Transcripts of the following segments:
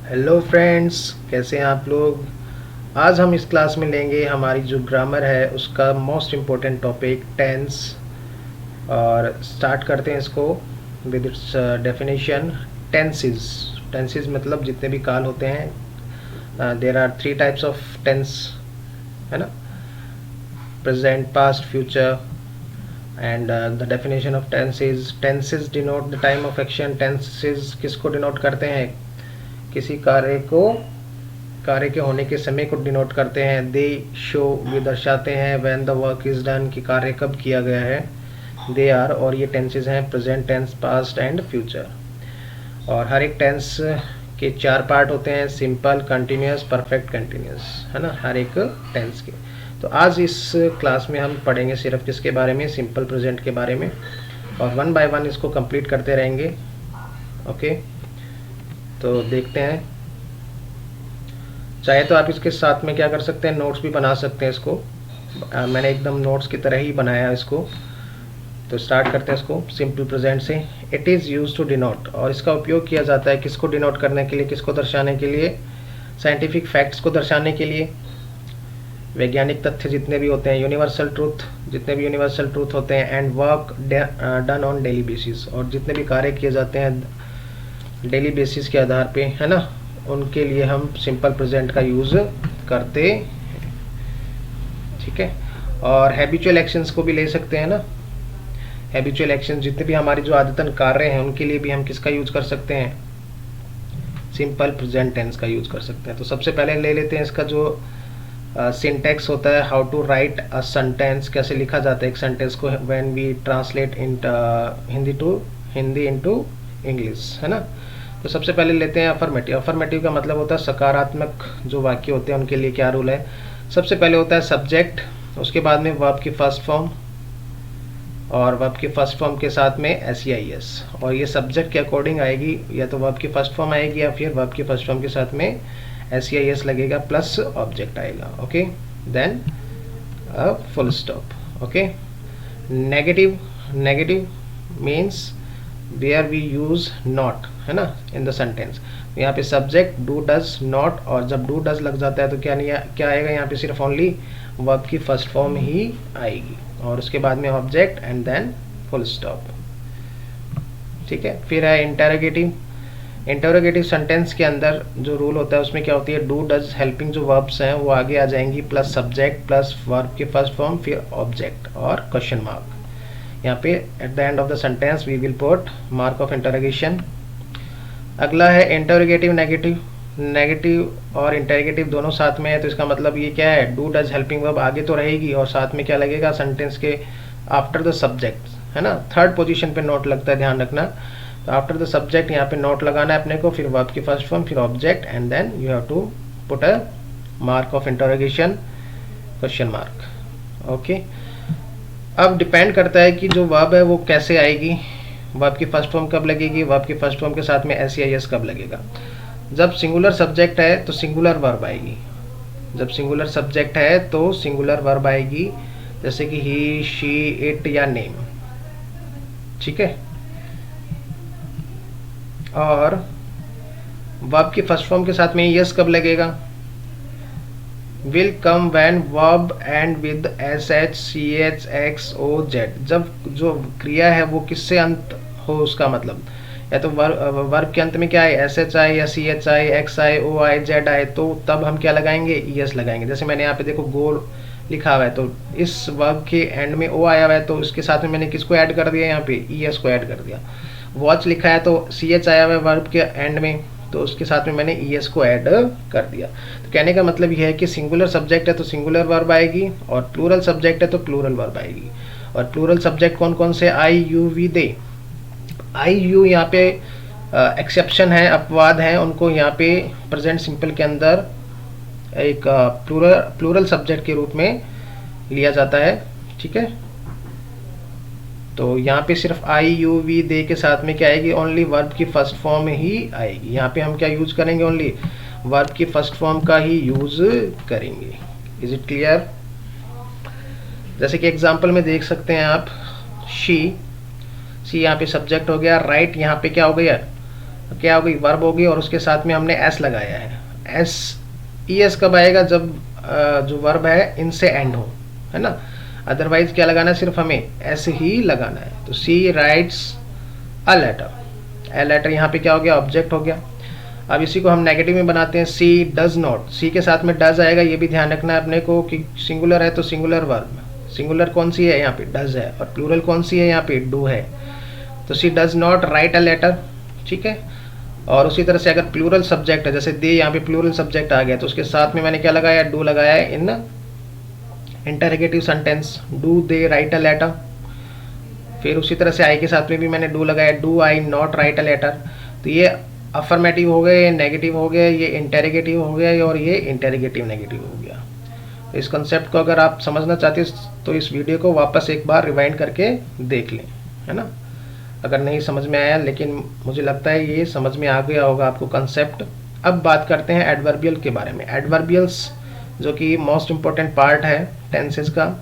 Hello friends, कैसे हैं आप लोग। आज हम इस क्लास में लेंगे हमारी जो ग्रामर है उसका मोस्ट इम्पोर्टेंट टॉपिक टेंस। और स्टार्ट करते हैं इसको with its definition. Tenses tenses मतलब जितने भी काल होते हैं। There are three types of tense, है ना। Present, past, future. And the definition of tenses, tenses denote the time of action. Tenses किसको डिनोट करते हैं? किसी कार्य के होने के समय को डिनोट करते हैं। दे शो, ये दर्शाते हैं when the work is done, कि कार्य कब किया गया है। दे आर, और ये टेंसेस हैं present tense, past and future. और हर एक टेंस के चार पार्ट होते हैं: सिंपल, कंटिन्यूस, परफेक्ट, कंटिन्यूस, है ना, हर एक टेंस के। तो आज इस क्लास में हम पढ़ेंगे सिर्फ किसके बारे में? सिंपल प्रेजेंट के बारे में। और वन बाय वन इसको कंप्लीट करते रहेंगे। ओके, तो देखते हैं। चाहे तो आप इसके साथ में क्या कर सकते हैं, नोट्स भी बना सकते हैं इसको। मैंने एकदम नोट्स की तरह ही बनाया इसको। तो स्टार्ट करते हैं इसको सिंपल प्रेजेंट से। It is use to denote, और इसका उपयोग किया जाता है किसको डिनोट करने के लिए, किसको दर्शाने के लिए? साइंटिफिक फैक्ट्स को दर्शाने के लिए। वैज्ञानिक तथ्य जितने भी होते हैं, यूनिवर्सल ट्रूथ, जितने भी यूनिवर्सल ट्रूथ होते हैं। And work done on daily basis, और जितने भी कार्य किए जाते हैं डेली बेसिस के आधार पे, है ना, उनके लिए हम सिंपल प्रेजेंट का यूज़ करते हैं। ठीक है। और हैबिचुअल एक्शंस को भी ले सकते हैं ना। हैबिचुअल एक्शन जितने भी हमारी जो आदतन कार्य हैं उनके लिए भी हम किसका यूज कर सकते हैं? सिंपल प्रेजेंट टेंस का यूज कर सकते हैं। तो सबसे पहले ले लेते हैं इसका जो सिंटेक्स होता है, how to write a sentence, कैसे लिखा जाता है एक सेंटेंस को when we translate in Hindi into English, है ना। तो सबसे पहले लेते हैं अफर्मेटिव। अफर्मेटिव का मतलब होता है सकारात्मक जो वाक्य होते हैं उनके लिए क्या रूल है। सबसे पहले होता है सब्जेक्ट, उसके बाद में वर्ब की फर्स्ट फॉर्म, और वर्ब की फर्स्ट फॉर्म के साथ में एस, और ये सब्जेक्ट के अकॉर्डिंग आएगी, या तो वर्ब की फर्स्ट फॉर्म आएगी या फिर वर्ब की फर्स्ट फॉर्म के साथ में एस लगेगा प्लस ऑब्जेक्ट आएगा। Okay, then full stop. Okay. Negative, negative means where we use not, है ना, इन द सेंटेंस। यहाँ पे सब्जेक्ट डू डज नॉट, और जब डू डज लग जाता है तो क्या आएगा यहाँ पे? सिर्फ ओनली वर्ब की फर्स्ट फॉर्म ही आएगी, और उसके बाद में object and then full stop. ठीक है। फिर है इंटरोगेटिव। इंटरोगेटिव सेंटेंस के अंदर जो रूल होता है उसमें क्या होती है, डू डज हेल्पिंग जो वर्ब्स हैं वो आगे आ जाएंगी, प्लस सब्जेक्ट प्लस वर्ब की फर्स्ट फॉर्म, फिर ऑब्जेक्ट और क्वेश्चन मार्क। यहाँ पे at the end of the sentence we will put mark of interrogation. अगला है इंटरोगेटिव नेगेटिव। नेगेटिव और इंटरोगेटिव दोनों साथ में है, तो इसका मतलब ये क्या है, डू डज हेल्पिंग वर्ब आगे तो रहेगी और साथ में क्या लगेगा, सेंटेंस के आफ्टर द सब्जेक्ट, है ना, थर्ड पोजीशन पे नोट लगता है, ध्यान रखना। तो आफ्टर द सब्जेक्ट यहाँ पे नोट लगाना है अपने को, फिर वर्ब की फर्स्ट फॉर्म, फिर object and then you have to put a mark of interrogation, question mark. Okay. अब डिपेंड करता है कि जो वर्ब है वो कैसे आएगी, वर्ब की फर्स्ट फॉर्म कब लगेगी, वर्ब की फर्स्ट फॉर्म के साथ में एस कब लगेगा। जब सिंगुलर सब्जेक्ट है तो सिंगुलर वर्ब आएगी। जब सिंगुलर सब्जेक्ट है तो सिंगुलर वर्ब आएगी, जैसे कि ही, शी, इट या नेम। ठीक है। और वर्ब की फर्स्ट फॉर्म के साथ में यस कब लगेगा? Will come when verb end with S H C H X O Z. जब जो क्रिया है वो किससे अंत हो, उसका मतलब, या तो वर्ब के अंत में क्या है, एस एच आए या सी एच आए, एक्स आए, ओ आए, जेड आए, तो तब हम क्या लगाएंगे, यस लगाएंगे। जैसे मैंने यहाँ पे देखो गोल लिखा हुआ है, तो इस वर्ब के एंड में ओ आया हुआ है, तो इसके साथ में मैंने किसको ऐड कर दिया, यहाँ पे ईएस को ऐड कर दिया। वॉच लिखा है तो सी एच आया हुआ है वर्ब के एंड में, तो उसके साथ में मैंने ईएस को ऐड कर दिया। तो कहने का मतलब यह है कि सिंगुलर सब्जेक्ट है तो सिंगुलर वर्ब आएगी, और प्लूरल सब्जेक्ट है तो प्लूरल वर्ब आएगी। और प्लूरल सब्जेक्ट कौन कौन से? I, you, we, they. I, you यहाँ पे एक्सेप्शन है, अपवाद हैं, उनको यहाँ पे प्रेजेंट सिंपल के अंदर एक प्लूरल सब्जेक्ट के रूप में लिया जाता है। ठीक है। तो यहाँ पे सिर्फ आई, यू, वी, दे के साथ में क्या आएगी, ओनली वर्ब की फर्स्ट फॉर्म ही आएगी। यहाँ पे हम क्या यूज करेंगे, ओनली वर्ब की फर्स्ट फॉर्म का ही यूज करेंगे। Is it clear? जैसे कि एग्जांपल में देख सकते हैं आप, शी यहाँ पे सब्जेक्ट हो गया, राइट यहाँ पे क्या हो गया, क्या हो गई, वर्ब होगी और उसके साथ में हमने एस लगाया है। एस ई एस कब आएगा, जब जो वर्ब है इनसे एंड हो, है ना। अदरवाइज क्या लगाना है, सिर्फ हमें एस ही लगाना है। तो she writes a letter, a letter यहाँ पे क्या हो गया, ऑब्जेक्ट हो गया। अब इसी को हम नेगेटिव में बनाते हैं, सी डज नॉट, सी के साथ में डज आएगा, ये भी ध्यान रखना है अपने को कि सिंगुलर है तो सिंगुलर वर्ब, सिंगुलर कौन सी है यहाँ पे, डज है, और प्लूरल कौन सी है यहाँ पे, डू है। तो she does not write a letter, ठीक है। और उसी तरह से अगर प्लूरल सब्जेक्ट है, जैसे दे, यहाँ पे प्लूरल सब्जेक्ट आ गया, तो उसके साथ में मैंने क्या लगाया, डू लगाया है in interrogative sentence, do they write a letter. फिर उसी तरह से आई के साथ में भी मैंने डू लगाया, do I not write a letter. तो ये अफर्मेटिव हो गए, ये नेगेटिव हो गया, ये इंटेरोगेटिव हो गया, और ये इंटेरोगेटिव नेगेटिव हो गया। इस कंसेप्ट को अगर आप समझना चाहते हो तो इस वीडियो को वापस एक बार रिवाइंड करके देख लें, है ना, अगर नहीं समझ में आया, लेकिन मुझे लगता है ये समझ में आ गया होगा आपको कंसेप्ट। अब बात करते हैं एडवर्बियल के बारे में। एडवर्बियल्स जो कि मोस्ट इम्पोर्टेंट पार्ट है टेंसेस का।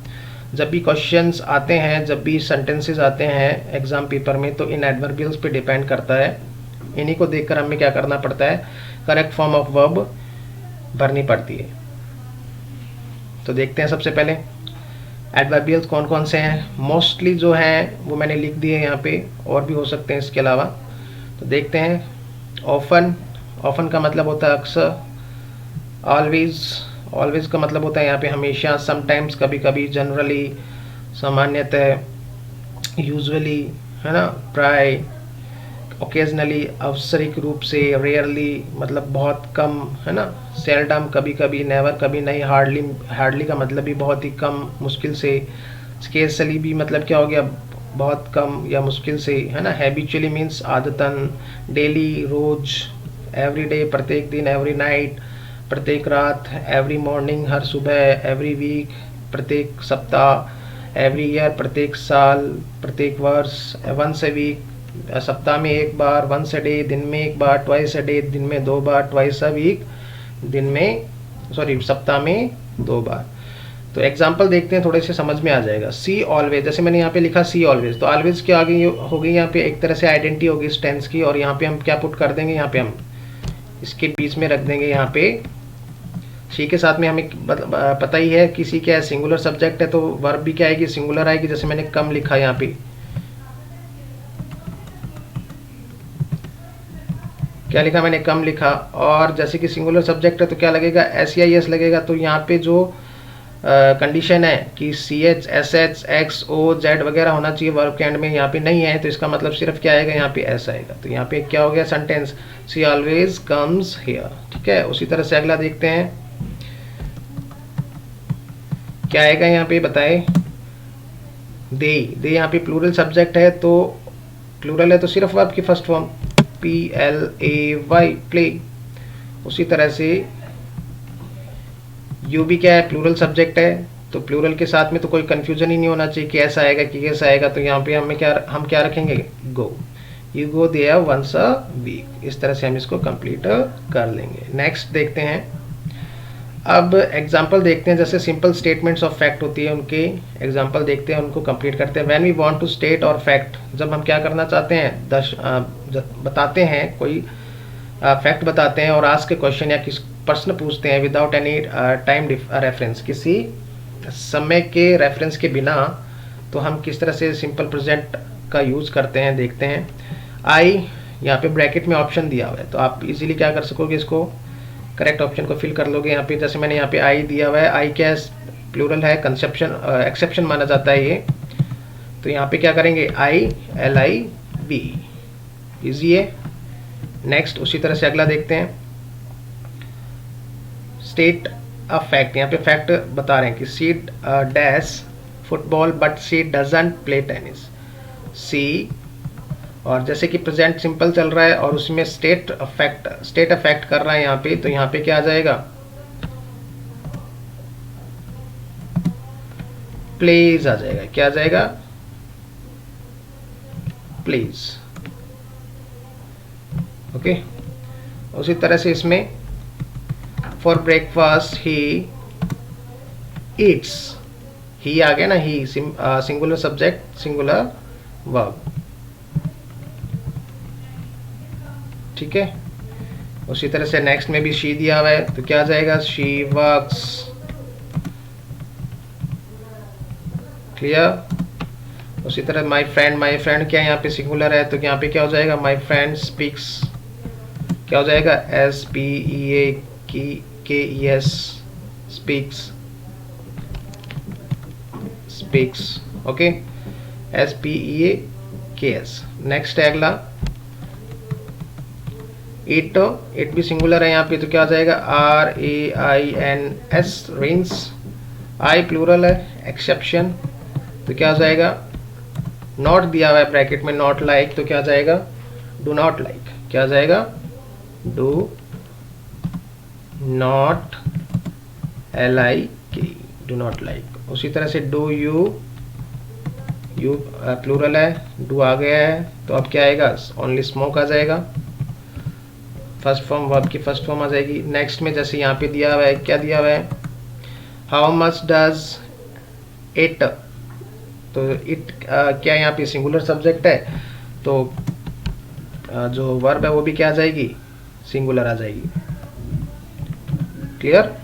जब भी क्वेश्चंस आते हैं, जब भी सेंटेंसेस आते हैं एग्जाम पेपर में, तो इन एडवर्बियल्स पे डिपेंड करता है। इन्हीं को देखकर हमें क्या करना पड़ता है, करेक्ट फॉर्म ऑफ वर्ब भरनी पड़ती है। तो देखते हैं सबसे पहले एडवर्बियल्स कौन कौन से हैं। मोस्टली जो हैं वो मैंने लिख दिए यहाँ पे, और भी हो सकते हैं इसके अलावा। तो देखते हैं। ऑफन, ऑफन का मतलब होता है अक्सर। ऑलवेज, ऑलवेज का मतलब होता है यहाँ पे हमेशा। समटाइम्स कभी कभी, जनरली सामान्यतः, यूजुअली, है ना, प्राय, ओकेजनली अवसरिक रूप से, रेयरली मतलब बहुत कम, है ना, सेल्डम कभी कभी, नेवर कभी नहीं, हार्डली, हार्डली का मतलब भी बहुत ही कम, मुश्किल से, स्केर्सली भी मतलब क्या हो गया, बहुत कम या मुश्किल से, है ना। हैबिचुअली मीन्स आदतन, डेली रोज, एवरीडे प्रत्येक दिन, एवरी नाइट प्रत्येक रात, एवरी मॉर्निंग हर सुबह, एवरी वीक प्रत्येक सप्ताह, एवरी ईयर प्रत्येक साल, प्रत्येक वर्ष, वंस ए वीक सप्ताह में एक बार, वंस अ डे दिन में एक बार, ट्वाइस अ डे दिन में दो बार, ट्वाइस अ वीक दिन में, सॉरी सप्ताह में दो बार। तो एग्जाम्पल देखते हैं, थोड़े से समझ में आ जाएगा। सी ऑलवेज, जैसे मैंने यहाँ पे लिखा सी ऑलवेज, तो ऑलवेज क्या आगे हो गई यहाँ पे एक तरह से आइडेंटिटी होगी इस टेंस की, और यहाँ पे हम क्या पुट कर देंगे, यहाँ पे हम इसके बीच में रख देंगे यहाँ पे सी के साथ में। हमें पता ही है कि सी क्या है, सिंगुलर सब्जेक्ट है, तो वर्ब भी क्या आएगी, सिंगुलर आएगी। जैसे मैंने कम लिखा यहाँ पे, क्या लिखा मैंने, कम लिखा। और जैसे कि सिंगुलर सब्जेक्ट है तो क्या लगेगा, एस या एस लगेगा। तो यहाँ पे जो कंडीशन है कि C H, S H, X, O, Z वगैरह होना चाहिए वर्ब के एंड में, यहाँ पे नहीं है, तो इसका मतलब सिर्फ क्या आएगा, यहाँ पे एस आएगा। तो यहाँ पे क्या हो गया sentence, she always comes here, ठीक है। उसी तरह से अगला देखते हैं क्या आएगा यहाँ पे, बताए। दे, दे यहाँ पे प्लूरल सब्जेक्ट है, तो प्लूरल है तो सिर्फ वर्ब की फर्स्ट फॉर्म PLAY, प्ले। उसी तरह से यू भी क्या है, प्लूरल सब्जेक्ट है, तो प्लूरल के साथ में तो कोई कंफ्यूजन ही नहीं होना चाहिए कि ऐसा आएगा कि कैसा आएगा। तो यहाँ पे हम क्या रखेंगे, go, you go there once a week. इस तरह से हम इसको कंप्लीट कर लेंगे। नेक्स्ट देखते हैं। अब एग्जाम्पल देखते हैं, जैसे सिंपल स्टेटमेंट्स ऑफ फैक्ट होती है, उनके एग्जाम्पल देखते हैं, उनको कंप्लीट करते हैं। When we want to state और फैक्ट, जब हम क्या करना चाहते हैं, बताते हैं, कोई फैक्ट बताते हैं, और आस्क के क्वेश्चन या किस प्रश्न पूछते हैं विदाउट एनी टाइम रेफरेंस, किसी समय के रेफरेंस के बिना, तो हम किस तरह से सिंपल प्रेजेंट का यूज़ करते हैं, देखते हैं। आई, यहाँ पे ब्रैकेट में ऑप्शन दिया हुआ है, तो आप इजीली क्या कर सकोगे, इसको करेक्ट ऑप्शन को फिल कर लोगे यहाँ पे। जैसे मैंने यहाँ पे आई दिया हुआ है, आई क्या है, प्लूरल है, कंसेप्शन एक्सेप्शन माना जाता है ये, तो यहाँ पे क्या करेंगे, ILIV, इजी है। नेक्स्ट उसी तरह से अगला देखते हैं, स्टेट अ फैक्ट। यहाँ पे फैक्ट बता रहे हैं कि she dash football but she doesn't play tennis, she, और जैसे कि प्रेजेंट सिंपल चल रहा है और उसमें स्टेट अफेक्ट कर रहा है यहाँ पे, तो यहाँ पे क्या आ जाएगा, प्लेज आ जाएगा। क्या आ जाएगा, प्लीज, ओके। उसी तरह से इसमें फॉर ब्रेकफास्ट ही ईट्स, ही आ गया ना, ही सिंगुलर सब्जेक्ट सिंगुलर वर्ब। ठीक है। उसी तरह से नेक्स्ट में भी शी दिया हुआ है, तो क्या आ जाएगा, शी वर्क्स। क्लियर। उसी तरह माई फ्रेंड क्या यहाँ पे सिंगुलर है, तो यहाँ पे क्या हो जाएगा, माई फ्रेंड स्पीक्स, क्या हो जाएगा, SPEAKES, speaks, speaks, okay, SPEAKS। Next है अगला इट भी सिंगुलर है यहाँ पे, तो क्या आ जाएगा, RAINS, रिंस। आई प्लूरल है, एक्सेप्शन, तो क्या आ जाएगा, नॉट दिया हुआ है ब्रैकेट में, नॉट लाइक, तो क्या आ जाएगा, डू नॉट लाइक, क्या आ जाएगा, do not LIK, do not like. उसी तरह से डू यू प्लूरल है, डू आ गया है, तो अब क्या आएगा, ओनली स्मोक आ जाएगा, फर्स्ट फॉर्म, वर्ब की फर्स्ट फॉर्म आ जाएगी। नेक्स्ट में जैसे यहाँ पे दिया हुआ है, क्या दिया हुआ है, हाउ मच डज इट, तो इट क्या यहाँ पे सिंगुलर सब्जेक्ट है, तो जो वर्ब है वो भी क्या आ जाएगी, सिंगुलर आ जाएगी। क्लियर।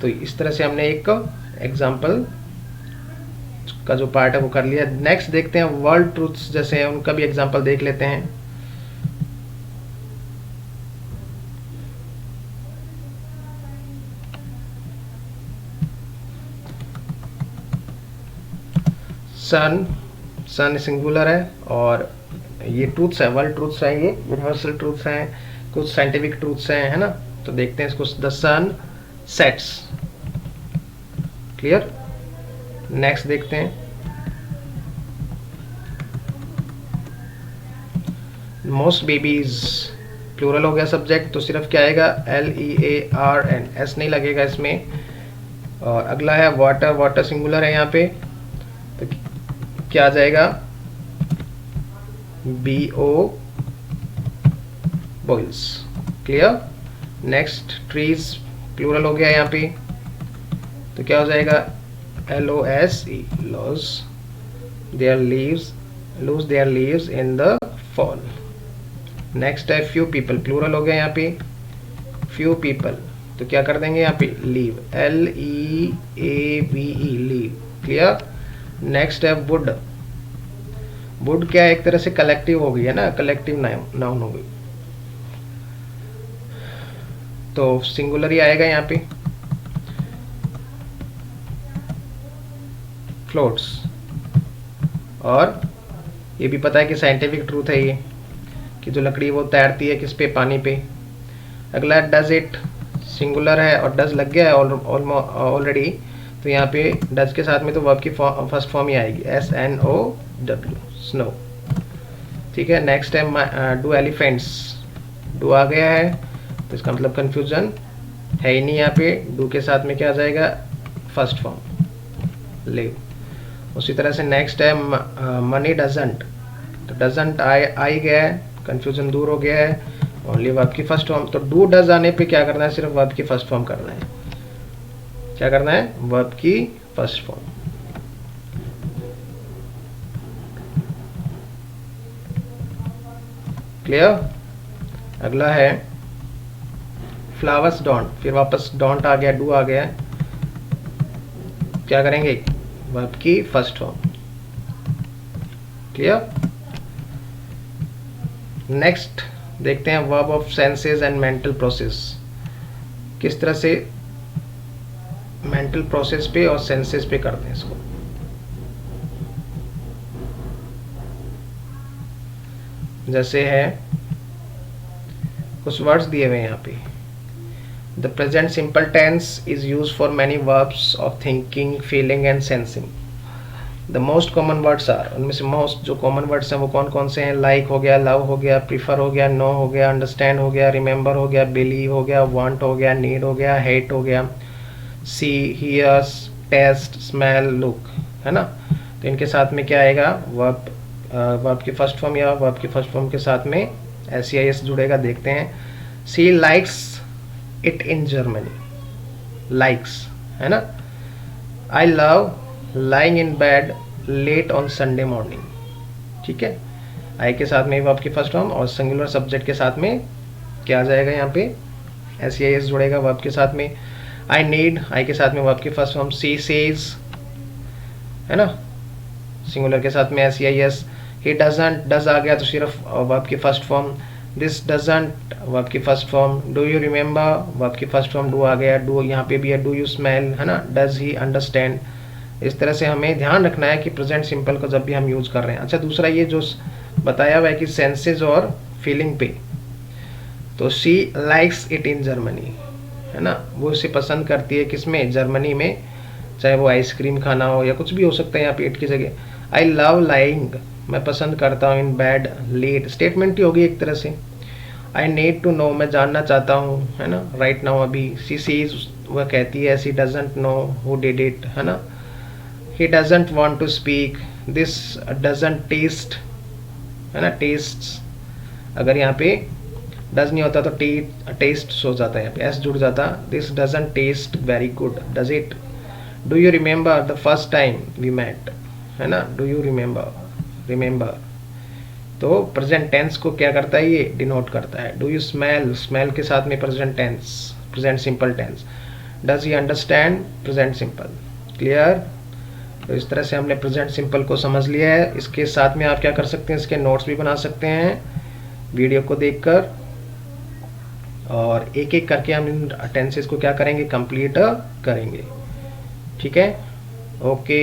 तो इस तरह से हमने एक एग्जाम्पल का जो पार्ट है वो कर लिया। नेक्स्ट देखते हैं वर्ल्ड ट्रूथ्स जैसे हैं, उनका भी एग्जाम्पल देख लेते हैं। सन सिंगुलर है, और ये ट्रूथ्स है, वर्ल्ड ट्रूथ्स हैं, ये यूनिवर्सल ट्रूथ्स हैं, कुछ साइंटिफिक ट्रूथ्स हैं, है ना। तो देखते हैं इसको, the sun sets. Clear. Next देखते हैं, मोस्ट बेबीज, प्लूरल हो गया सब्जेक्ट, तो सिर्फ क्या आएगा, LEARN, S नहीं लगेगा इसमें। और अगला है वाटर, वाटर सिंगुलर है यहाँ पे, तो क्या आ जाएगा, BO boils. Clear. Next trees, plural हो गया यहाँ पे, तो क्या हो जाएगा, LOSE, lose their leaves, lose their leaves in the fall. Next है फ्यू पीपल, प्लूरल हो गया यहाँ पे, फ्यू पीपल, तो क्या कर देंगे यहाँ पे, leave, LEAVE, leave. Clear. Next है वुड, वुड क्या है, एक तरह से कलेक्टिव हो गई है ना, कलेक्टिव नाउन हो गई, तो सिंगुलर ही आएगा यहाँ पे। फ्लोट्स, और ये भी पता है कि साइंटिफिक ट्रूथ है ये, कि जो लकड़ी वो तैरती है किस पे, पानी पे। अगला डज इट, सिंगुलर है और डज लग गया है ऑलरेडी, तो यहाँ पे डज के साथ में तो वर्ब की फर्स्ट फॉर्म ही आएगी, SNOW, स्नो। ठीक है। नेक्स्ट है डू एलिफेंट्स, डू आ गया है, तो इसका मतलब कंफ्यूजन है ही नहीं यहाँ पे, डू के साथ में क्या आ जाएगा, फर्स्ट फॉर्म, लिव। उसी तरह से नेक्स्ट है मनी डजंट, तो डजंट आई गया है, कंफ्यूजन दूर हो गया है, ओनली वर्ब की फर्स्ट फॉर्म। तो डू डज आने पे क्या करना है, सिर्फ वर्ब की फर्स्ट फॉर्म करना है, क्या करना है, वर्ब की फर्स्ट फॉर्म। क्लियर। अगला है फ्लावर्स डोंट, फिर वापस डोंट आ गया, डू आ गया, क्या करेंगे, वर्ब की फर्स्ट फॉर्म। क्लियर। नेक्स्ट देखते हैं verb of senses and mental process, किस तरह से मेंटल प्रोसेस पे और सेंसेस पे करते हैं इसको। जैसे है कुछ वर्ड्स दिए हुए हैं यहाँ पे, the present simple tense is use for many verbs of thinking, feeling and sensing. The most common words are, उनमें से मोस्ट जो कॉमन वर्ड्स हैं वो कौन कौन से हैं, लाइक हो गया, लव हो गया, प्रीफर हो गया, नो हो गया, अंडरस्टैंड हो गया, रिमेंबर हो गया, बिलीव हो गया, वांट हो गया, नीड हो गया, हेट हो गया, सी, हियर्स, टेस्ट, स्मेल, लुक, है ना। तो इनके साथ में क्या आएगा, वर्ब की फर्स्ट फॉर्म, या वर्ब की फर्स्ट फॉर्म के साथ में SEIS जुड़ेगा। देखते हैं, she likes it in Germany, likes, है ना। I love lying in bed late on Sunday morning, ठीक है। आई के साथ में वर्ब की फर्स्ट फॉर्म और सिंगुलर सब्जेक्ट के साथ में क्या आ जाएगा, यहाँ पे SEIS जुड़ेगा वर्ब के साथ में। आई नीड, आई के साथ में वर्ब की फर्स्ट फॉर्म। शी सेज, है ना, सिंगुलर के साथ में SEIS। ही डजंट, डज आ गया तो सिर्फ वर्ब की first form. This doesn't verb की first form. Do you remember verb की फर्स्ट फॉर्म, डू आ गया। डू यहाँ पे भी है। डू यू स्मेल, है ना। Does he understand. इस तरह से हमें ध्यान रखना है कि प्रेजेंट सिंपल को जब भी हम यूज कर रहे हैं। अच्छा, दूसरा ये जो बताया हुआ है कि सेंसेस और फीलिंग पे, तो she likes it in Germany, है ना, वो इसे पसंद करती है किसमें, जर्मनी में, चाहे वो आइसक्रीम खाना हो या कुछ भी हो सकता है यहाँ पे इट की जगह। आई लव लाइंग, मैं पसंद करता हूँ, इन बेड लेट, स्टेटमेंट ही होगी एक तरह से। आई नीड टू नो, मैं जानना चाहता हूँ, है ना, राइट नाउ अभी। शी सीज, वह कहती है। She doesn't know who did it, है ना। He doesn't want to speak. This doesn't taste, है ना, टेस्ट्स, अगर यहाँ पे डज नहीं होता तो टेस्ट हो जाता है, यहाँ पे एस जुड़ जाता। This doesn't taste very good, does it. Do you remember the first time we met, है ना। डू यू रिमेंबर, रिमेंबर, तो प्रेजेंट टेंस को क्या करता है, ये डिनोट करता है। डू यू स्मेल, स्मेल के साथ में present tense, present simple tense. Does he understand, present simple. Clear. तो इस तरह से हमने प्रेजेंट सिंपल को समझ लिया है। इसके साथ में आप क्या कर सकते हैं, इसके नोट्स भी बना सकते हैं वीडियो को देखकर, और एक एक करके हम इन टेंसेस को क्या करेंगे, कंप्लीट करेंगे। ठीक है, ओके।